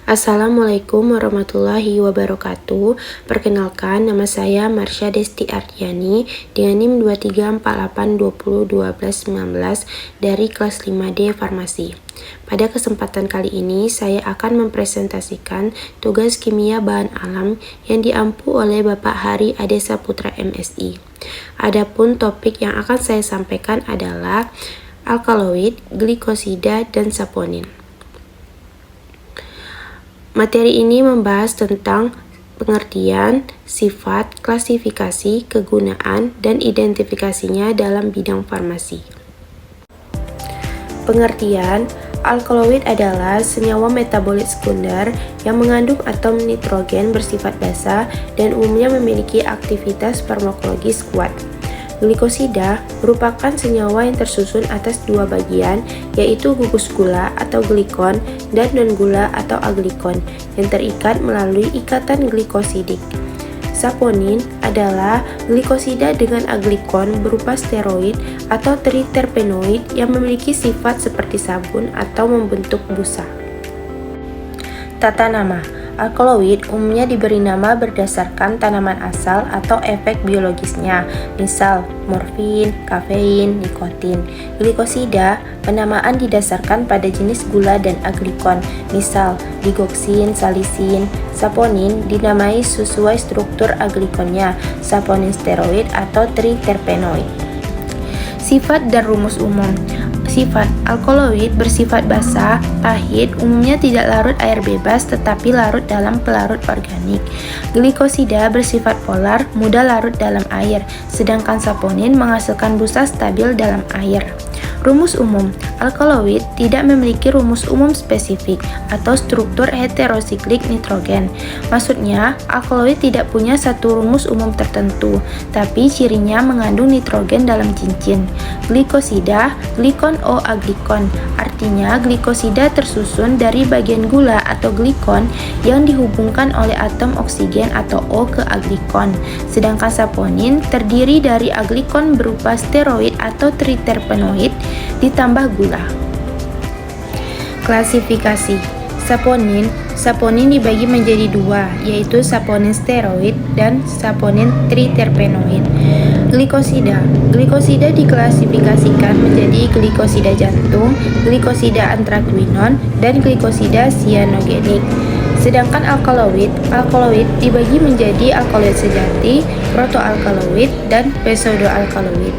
Assalamualaikum warahmatullahi wabarakatuh. Perkenalkan, nama saya Marsha Desti Ardiani dengan NIM 2348201219 dari kelas 5D Farmasi. Pada kesempatan kali ini, saya akan mempresentasikan tugas kimia bahan alam yang diampu oleh Bapak Hari Ade Saputra MSI. Adapun topik yang akan saya sampaikan adalah alkaloid, glikosida, dan saponin. Materi ini membahas tentang pengertian, sifat, klasifikasi, kegunaan, dan identifikasinya dalam bidang farmasi. Pengertian, alkaloid adalah senyawa metabolit sekunder yang mengandung atom nitrogen bersifat basa dan umumnya memiliki aktivitas farmakologis kuat. Glikosida merupakan senyawa yang tersusun atas dua bagian, yaitu gugus gula atau glikon dan non-gula atau aglikon yang terikat melalui ikatan glikosidik. Saponin adalah glikosida dengan aglikon berupa steroid atau triterpenoid yang memiliki sifat seperti sabun atau membentuk busa. Tata nama. Alkaloid umumnya diberi nama berdasarkan tanaman asal atau efek biologisnya, misal morfin, kafein, nikotin. Glikosida penamaan didasarkan pada jenis gula dan aglikon, misal digoksin, salisin. Saponin dinamai sesuai struktur aglikonnya, saponin steroid atau triterpenoid. Sifat dan rumus umum. Sifat alkaloid bersifat basa, pahit, umumnya tidak larut air bebas tetapi larut dalam pelarut organik. Glikosida bersifat polar, mudah larut dalam air, sedangkan saponin menghasilkan busa stabil dalam air. Rumus umum. Alkaloid tidak memiliki rumus umum spesifik atau struktur heterosiklik nitrogen. Maksudnya, alkaloid tidak punya satu rumus umum tertentu, tapi cirinya mengandung nitrogen dalam cincin. Glikosida, glikon O aglikon. Artinya, glikosida tersusun dari bagian gula atau glikon yang dihubungkan oleh atom oksigen atau O ke aglikon. Sedangkan saponin terdiri dari aglikon berupa steroid atau triterpenoid ditambah gula. Klasifikasi Saponin dibagi menjadi dua, yaitu saponin steroid dan saponin triterpenoid. Glikosida diklasifikasikan menjadi glikosida jantung, glikosida antraquinon, dan glikosida cyanogenik. Sedangkan alkaloid dibagi menjadi alkaloid sejati, protoalkaloid, dan pseudoalkaloid.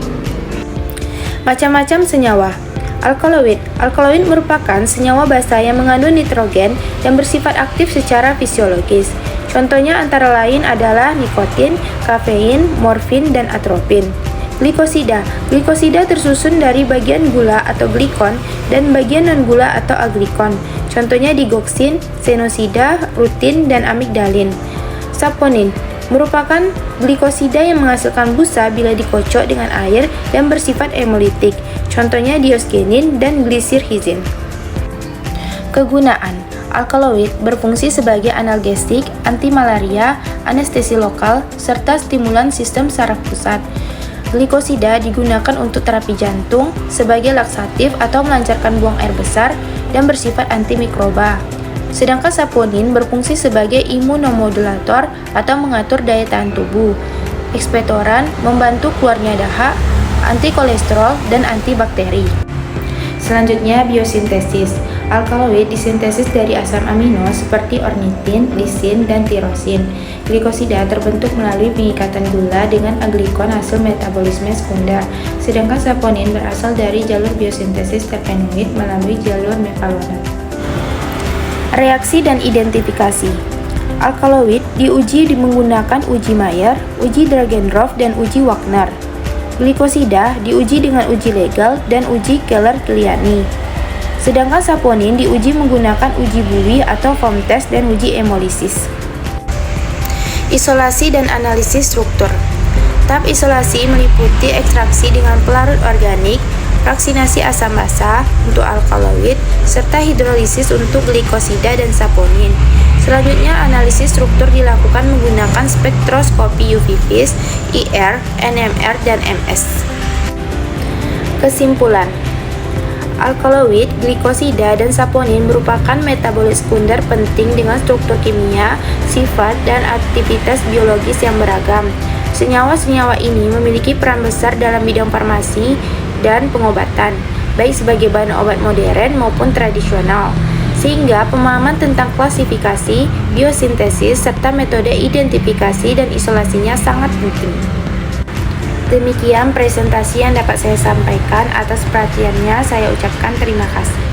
Macam-macam senyawa. Alkaloid merupakan senyawa basa yang mengandung nitrogen dan bersifat aktif secara fisiologis. Contohnya antara lain adalah nikotin, kafein, morfin, dan atropin. Glikosida tersusun dari bagian gula atau glikon dan bagian non-gula atau aglikon. Contohnya digoksin, senosida, rutin, dan amigdalin. Saponin merupakan glikosida yang menghasilkan busa bila dikocok dengan air dan bersifat hemolitik. Contohnya diosgenin dan glisirhizin. Kegunaan. Alkaloid berfungsi sebagai analgesik, antimalaria, anestesi lokal, serta stimulan sistem saraf pusat. Glikosida digunakan untuk terapi jantung, sebagai laksatif atau melancarkan buang air besar, dan bersifat antimikroba. Sedangkan saponin berfungsi sebagai imunomodulator atau mengatur daya tahan tubuh, ekspektoran, membantu keluarnya dahak, anti kolesterol, dan antibakteri. Selanjutnya, biosintesis. Alkaloid disintesis dari asam amino seperti ornitin, lisin, dan tirosin. Glikosida terbentuk melalui pengikatan gula dengan aglikon hasil metabolisme sekunder, sedangkan saponin berasal dari jalur biosintesis terpenoid melalui jalur mevalonat. Reaksi dan identifikasi. Alkaloid diuji menggunakan uji Mayer, uji Dragendorf, dan uji Wagner. Glikosida diuji dengan uji legal dan uji Keller-Liani. Sedangkan saponin diuji menggunakan uji Buwi atau foam test dan uji hemolisis. Isolasi dan analisis struktur. Tahap isolasi meliputi ekstraksi dengan pelarut organik, fraksinasi asam basa untuk alkaloid, serta hidrolisis untuk glikosida dan saponin. Selanjutnya, analisis struktur dilakukan menggunakan spektroskopi UV-Vis, IR, NMR, dan MS. Kesimpulan. Alkaloid, glikosida, dan saponin merupakan metabolit sekunder penting dengan struktur kimia, sifat, dan aktivitas biologis yang beragam. Senyawa-senyawa ini memiliki peran besar dalam bidang farmasi dan pengobatan, baik sebagai bahan obat modern maupun tradisional. Sehingga pemahaman tentang klasifikasi, biosintesis, serta metode identifikasi dan isolasinya sangat penting. Demikian presentasi yang dapat saya sampaikan. Atas perhatiannya, saya ucapkan terima kasih.